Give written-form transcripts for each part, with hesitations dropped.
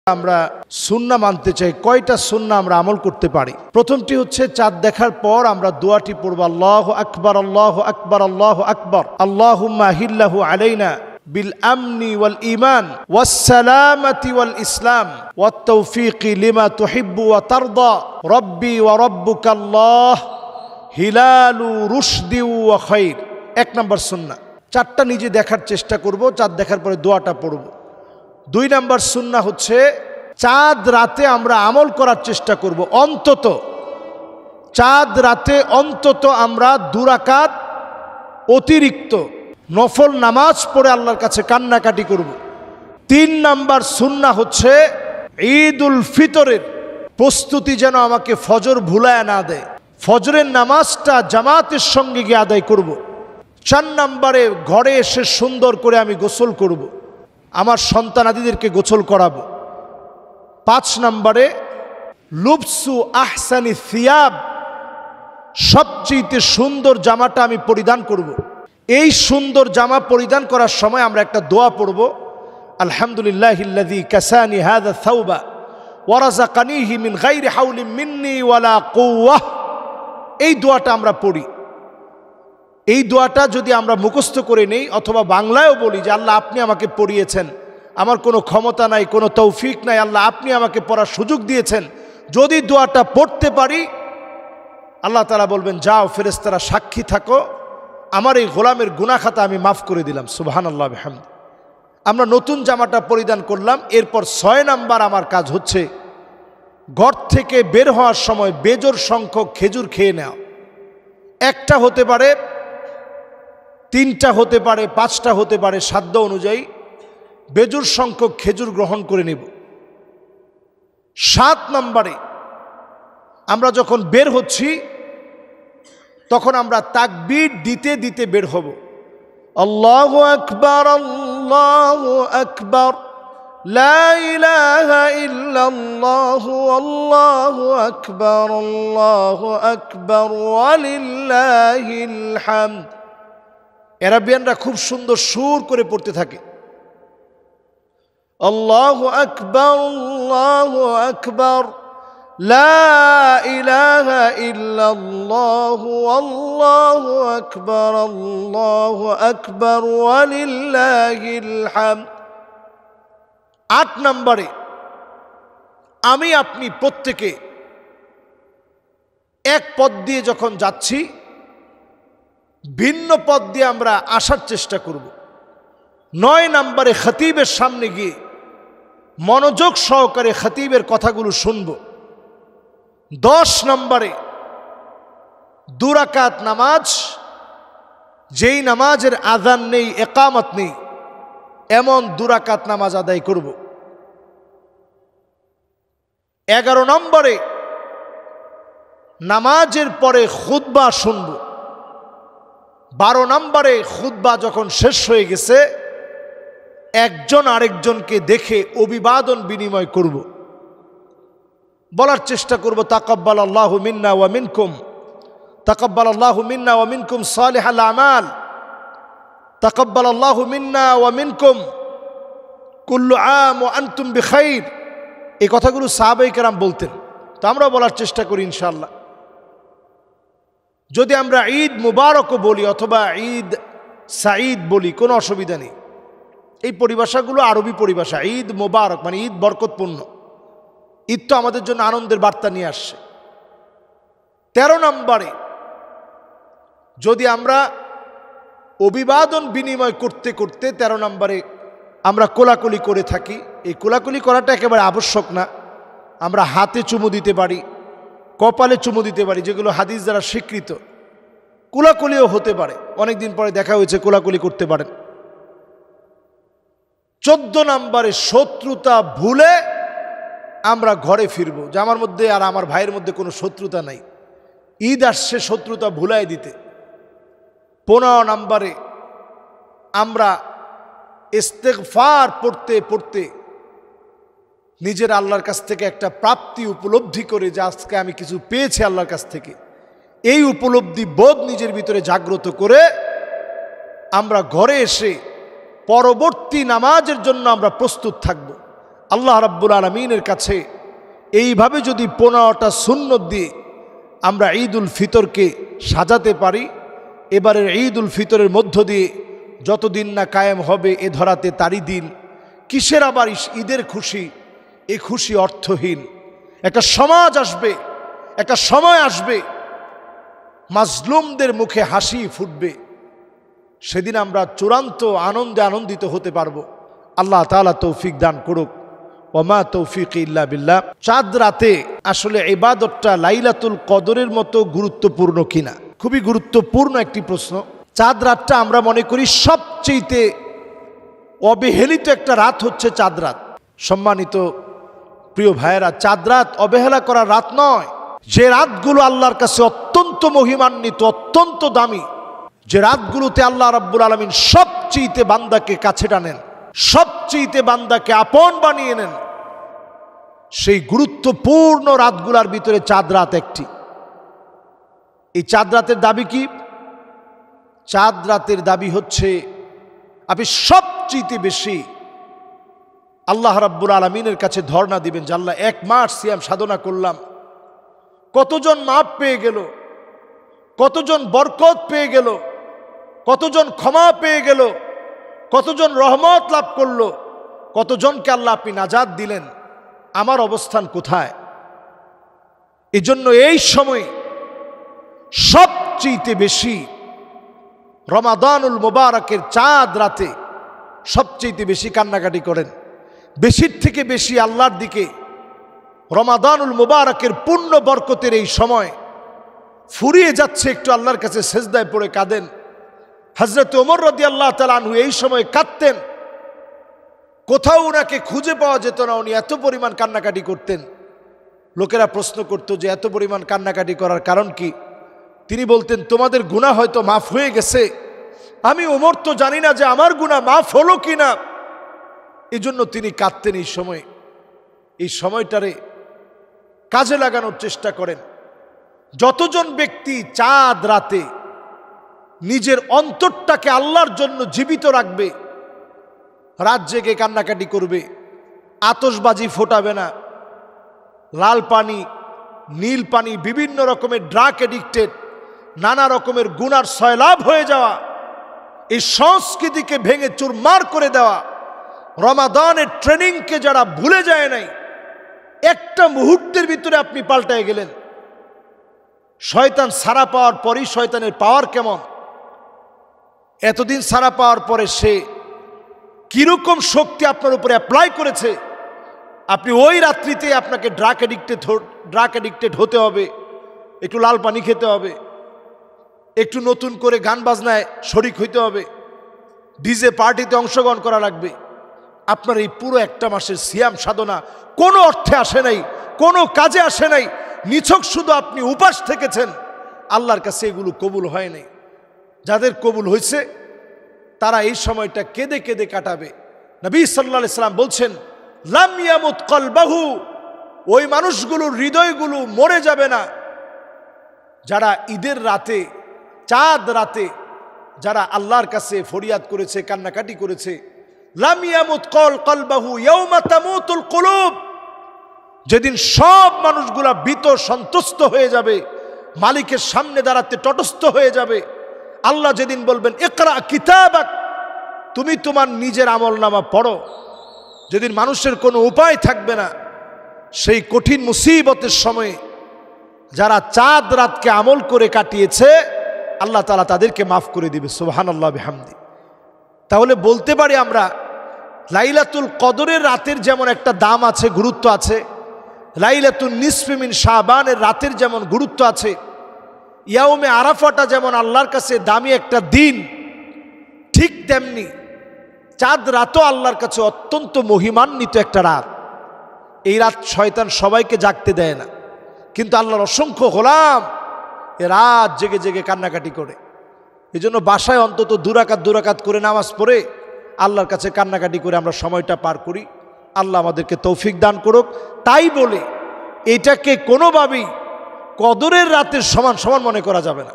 আমরা সুন্নাহ মানতে চাই, কয়টা সুন্নাহ আমরা আমল করতে পারি? প্রথমটি হচ্ছে চাঁদ দেখার পর আমরা দোয়াটি পড়ব, আল্লাহু আকবার আল্লাহু আকবার আল্লাহু আকবার, আল্লাহুম্মা হিল্লাহু আলাইনা বিল আমনি ওয়াল ঈমান ওয়াস সালামাতি ওয়াল ইসলাম ওয়াত তাওফীকি লিমা তুহিব্বু ওয়া তারদা রব্বি ওয়া রাব্বুকাল্লাহ হিলালু রুশদি ওয়া খায়র। এক নম্বর সুন্নাহ। চাঁদটা নিজে দেখার চেষ্টা করব, চাঁদ দেখার পরে দোয়াটা পড়ব। দুই নাম্বার সুন্নাহ হচ্ছে চাঁদ রাতে আমরা আমল করার চেষ্টা করব, অন্তত চাঁদ রাতে অন্তত আমরা 2 রাকাত অতিরিক্ত নফল নামাজ পড়ে আল্লাহর কাছে কান্নাকাটি করব। 3 নাম্বার সুন্নাহ হচ্ছে ঈদুল ফিতরের প্রস্তুতি যেন আমাকে ফজর ভুলায় না দেয়, ফজরের নামাজটা জামাতের সঙ্গে গিয়ে আদায় করব। 4 নাম্বারে ঘরে এসে সুন্দর করে আমি গোসল করব, আমার সন্তানাদিদেরকে গোসল করাবো। 5 নম্বরে লুবসু আহসানি সিয়াব, সবচেয়ে সুন্দর জামাটা আমি পরিধান করব। এই সুন্দর জামা পরিধান করার সময় আমরা একটা দোয়া পড়ব, আলহামদুলিল্লাহিল্লাযী কাসানি হাযা সাওবা ওয়া রাযাকানিহি মিন গায়রি হাওলিন মিন্নি ওয়ালা কুওয়াহ। এই দোয়াটা আমরা পড়ি। এই দোয়াটা যদি আমরা মুখস্থ করে নেই অথবা বাংলায়ও বলি যে আল্লাহ আপনি আমাকে পড়িয়েছেন, আমার কোনো ক্ষমতা নাই, কোনো তৌফিক নাই, আল্লাহ আপনি আমাকে পড়ার সুযোগ দিয়েছেন, যদি দোয়াটা পড়তে পারি আল্লাহ তাআলা বলবেন যাও ফেরেশতারা সাক্ষী থাকো, আমার এই গোলামের গুনাহ খাতা আমি মাফ করে দিলাম। সুবহানাল্লাহ বিহামদি। আমরা নতুন জামাটা পরিধান করলাম। এরপর 6 নাম্বার আমার কাজ হচ্ছে ঘর থেকে বের হওয়ার সময় বেজোর সংখ্যক খেজুর খেয়ে নেওয়া। 1টা হতে পারে, 3টা হতে পারে, 5টা হতে পারে, সাধ্য অনুযায়ী বেজোর সংখ্যক খেজুর গ্রহণ করে নেব। 7 নম্বরে আমরা যখন বের হচ্ছি তখন আমরা তাকবীর দিতে দিতে বের হব, আল্লাহু আকবার আল্লাহু আকবার লা ইলাহা ইল্লাল্লাহু আল্লাহু আকবার ওয়ালিল্লাহিল হামদ। আরবিয়ানরা খুব সুন্দর সুর করে পড়তে থাকে, আল্লাহু আকবার লা ইলাহা ইল্লাল্লাহু আল্লাহু আকবার ওয়ালিল্লাহিল হামদ। 8 নম্বরে আমি আপনি প্রত্যেকে এক পথ দিয়ে যখন যাচ্ছি ভিন্ন পথ দিয়ে আমরা আসার চেষ্টা করব। 9 নম্বরে খতিবের সামনে গিয়ে মনোযোগ সহকারে খতিবের কথাগুলো শুনব। 10 নম্বরে 2 রাকাত নামাজ, যেই নামাজের আযান নেই, ইকামত নেই, এমন 2 রাকাত নামাজ আদায় করব। 11 নম্বরে নামাজের পরে খুতবা শুনব। 12 নম্বরে খুতবা যখন শেষ হয়ে গেছে একজন আরেকজনকে দেখে অভিবাদন বিনিময় করব, বলার চেষ্টা করব তাকাব্বালাল্লাহু মিন্না ওয়া মিনকুম, তাকাব্বালাল্লাহু মিন্না ওয়া মিনকুম সালিহাল আমাল, তাকাব্বালাল্লাহু মিন্না ওয়া মিনকুম কুল্লু আম ওয়া আনতুম বিখাইর। এই কথাগুলো সাহাবায়ে কেরাম বলতেন, তো আমরা বলার চেষ্টা করি ইনশাআল্লাহ। যদি আমরা ঈদ মুবারকও বলি অথবা ঈদ সাঈদ বলি কোনো অসুবিধা নেই। এই পরিভাষাগুলো আরবি পরিভাষা। ঈদ মুবারক মানে ঈদ বরকতপূর্ণ, ঈদ তো আমাদের জন্য আনন্দের বার্তা নিয়ে আসছে। 13 নম্বরে যদি আমরা অভিবাদন বিনিময় করতে করতে 13 নম্বরে আমরা কোলাকুলি করে থাকি, এই কোলাকুলি করাটা একেবারে আবশ্যক না। আমরা হাতে চুমু দিতে পারি, কপালে চুমু দিতে পারি, যেগুলো হাদিস দ্বারা স্বীকৃত। কোলাকুলিও হতে পারে, অনেকদিন পরে দেখা হয়েছে, কোলাকুলি করতে পারেন। 14 নম্বরে শত্রুতা ভুলে আমরা ঘরে ফিরব, যে আমার মধ্যে আর আমার ভাইয়ের মধ্যে কোনো শত্রুতা নাই, ঈদ আসছে শত্রুতা ভুলাই দিতে। 15 নম্বরে আমরা ইস্তেগফার পড়তে পড়তে নিজের আল্লাহর কাছ থেকে একটা প্রাপ্তি উপলব্ধি করে যে আজকে আমি কিছু পেয়েছি আল্লাহর কাছ থেকে, এই উপলব্ধি বোধ নিজের ভিতরে জাগ্রত করে আমরা ঘরে এসে পরবর্তী নামাজের জন্য আমরা প্রস্তুত থাকব। আল্লাহ রাব্বুল আলামিনের কাছে এইভাবে যদি 15টা সুন্নত দিয়ে আমরা ঈদুল ফিতরকে সাজাতে পারি, এবারের ঈদুল ফিতরের মধ্য দিয়ে যতদিন না কায়েম হবে এ ধরাতে তারই দিন, কিসের আবার ঈদের খুশি? এ খুশি অর্থহীন। একটা সমাজ আসবে, একটা সময় আসবে, মাজলুমদের মুখে হাসি ফুটবে, সেদিন আমরা চূড়ান্ত আনন্দে আনন্দিত হতে পারবো। আল্লাহ তাআলা তৌফিক দান করুক। ওমা তৌফিক ইল্লা বিল্লাহ। চাঁদ রাতে আসলে ইবাদতটা লাইলাতুল কদরের মতো গুরুত্বপূর্ণ কিনা? খুবই গুরুত্বপূর্ণ একটি প্রশ্ন। চাঁদ রাতটা আমরা মনে করি সবচেয়ে অবহেলিত একটা রাত হচ্ছে চাঁদ রাত। সম্মানিত প্রিয় ভাইয়েরা, চাঁদ রাত অবহেলা করার রাত নয়। যে রাতগুলো আল্লাহর কাছে অত্যন্ত মহিমান্বিত, অত্যন্ত দামি, যে রাতগুলোতে আল্লাহ রাব্বুল আলামিন সবচেয়ে বান্দাকে কাছে টানেন, সবচেয়ে বান্দাকে আপন বানিয়ে নেন, সেই গুরুত্বপূর্ণ রাতগুলোর ভিতরে চাঁদ রাত একটি। এই চাঁদ রাতের দাবি কি? চাঁদ রাতের দাবি হচ্ছে আপনি সবচেয়ে বেশি আল্লাহ রাব্বুল আলামিনের কাছে ধর্ণা দিবেন যে আল্লাহ 1 মাস সিয়াম সাধনা করলাম, কতজন মাপ পেয়ে গেল, কতজন বরকত পেয়ে গেল, কতজন ক্ষমা পেয়ে গেল, কতজন রহমত লাভ করলো, কতজনকে আল্লাহ আপনি নাজাত দিলেন, আমার অবস্থান কোথায়? এজন্য এই সময় সবচেয়ে বেশি রমাদানুল মুবারকের চাঁদ রাতে সবচেয়ে বেশি কান্নাকাটি করেন। বেশির থেকে বেশি আল্লাহর দিকে রমাদানুল মুবারকের পূর্ণ বরকতের এই সময় ফুরিয়ে যাচ্ছে, একটু আল্লাহর কাছে সেজদায় পড়ে কাঁদেন। হযরত ওমর রাদিয়াল্লাহু তাআলা আনহু এই সময় কাঁদতেন, কোথাও ওনাকে খুঁজে পাওয়া যেত না, উনি এত পরিমাণ কান্নাকাটি করতেন। লোকেরা প্রশ্ন করত যে এত পরিমাণ কান্নাকাটি করার কারণ কি? তিনি বলতেন, তোমাদের গুনাহ হয়তো মাফ হয়ে গেছে, আমি ওমর তো জানি না যে আমার গুনাহ মাফ হলো কিনা। এই জন্য তিনি কাঁদতেন। এই সময়টারে কাজে লাগানোর চেষ্টা করেন। যতজন ব্যক্তি চাঁদ রাতে নিজের অন্তরটাকে আল্লাহর জন্য জীবিত রাখবে, রাত জেগে কান্নাকাটি করবে, আতশবাজি ফোটাবে না, লাল পানি, নীল পানি, বিভিন্ন রকমের ড্রাগ এডিক্টেড, নানা রকমের গুনার সয়লাভ হয়ে যাওয়া, এই সংস্কৃতিকে ভেঙে চুরমার করে দেওয়া, রমাদানের ট্রেনিংকে যারা ভুলে যায় নাই, একটা মুহূর্তের ভিতরে আপনি পাল্টায় গেলেন। শয়তান সারা পাওয়ার পরই শয়তানের পাওয়ার কেমন, এতদিন সারা পাওয়ার পরে সে কিরকম শক্তি আপনার উপরে অ্যাপ্লাই করেছে, আপনি ওই রাত্রিতে আপনাকে ড্রাগ এডিক্টেড হতে হবে, একটু লাল পানি খেতে হবে, একটু নতুন করে গান বাজনায় শরিক হইতে হবে, ডিজে পার্টিতে অংশগ্রহণ করা লাগবে। আপনার এই পুরো একটা মাসের সিয়াম সাধনা কোনো অর্থে আসে নাই, কোনো কাজে আসে নাই, নিছক শুধু আপনি উপাস থেকেছেন। আল্লাহর কাছে এগুলো কবুল হয় নাই। যাদের কবুল হয়েছে তারা এই সময়টা কেঁদে কেঁদে কাটাবে। নবী সাল্লাল্লাহু আলাইহি সাল্লাম বলছেন, লাম ইয়ামুত কলবাহু, ওই মানুষগুলোর হৃদয়গুলো মরে যাবে না যারা ঈদের রাতে, চাঁদ রাতে যারা আল্লাহর কাছে ফরিয়াদ করেছে, কান্নাকাটি করেছে। লাম ইয়ামুত কলবাহু ইয়াউমা তামুতুল কুলুব, যেদিন সব মানুষগুলা ভীত সন্ত্রস্ত হয়ে যাবে, মালিকের সামনে দাঁড়াতে তটস্থ হয়ে যাবে। আল্লাহ যেদিন বলবেন ইকরা কিতাবাক, তুমি তোমার নিজের আমলনামা পড়ো, যেদিন মানুষের কোনো উপায় থাকবে না, সেই কঠিন মুসিবতের সময়ে যারা চাঁদ রাতকে আমল করে কাটিয়েছে আল্লাহ তাআলা তাদেরকে মাফ করে দিবে। সুবহানাল্লাহ বিহামদি। তাহলে বলতে পারি আমরা, লাইলাতুল কদরের রাতের যেমন একটা দাম আছে, গুরুত্ব আছে, লাইলাতুন নিসফি মিন শাবানের রাতের যেমন গুরুত্ব আছে, ইয়াউমে আরাফাটা যেমন আল্লাহর কাছে দামি একটা দিন, ঠিক তেমনি চাঁদ রাতও আল্লাহর কাছে অত্যন্ত মহিমান্বিত একটা রাত। এই রাত শয়তান সবাইকে জাগতে দেয় না, কিন্তু আল্লাহর অসংখ্য গোলাম এ রাত জেগে জেগে কান্নাকাটি করে। এই জন্য বাসায় অন্তত দুরাকাত করে নামাজ পড়ে আল্লাহর কাছে কান্নাকাটি করে আমরা সময়টা পার করি। আল্লাহ আমাদেরকে তৌফিক দান করুক। তাই বলে এটাকে কোনোভাবেই কদরের রাতের সমান মনে করা যাবে না।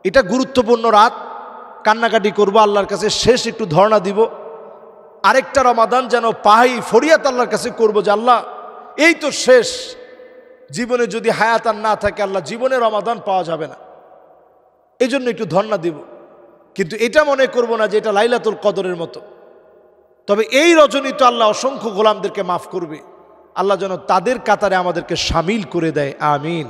এটা গুরুত্বপূর্ণ রাত, কান্নাকাটি করব আল্লাহর কাছে, শেষ একটু ধর্ণা দিব, আরেকটা রমাদান যেন পাই, ফরিয়াত আল্লাহর কাছে করবো যে আল্লাহ এই তো শেষ, জীবনে যদি হায়াত আর না থাকে আল্লাহ জীবনে রমাদান পাওয়া যাবে না, এই জন্য একটু ধর্ণা দিব। কিন্তু এটা মনে করব না যে এটা লাইলাতুল কদরের মতো। তবে এই রজনী তো আল্লাহ অসংখ্য গোলামদেরকে মাফ করবে, আল্লাহ যেন তাদের কাতারে আমাদেরকে শামিল করে দেয়, আমিন।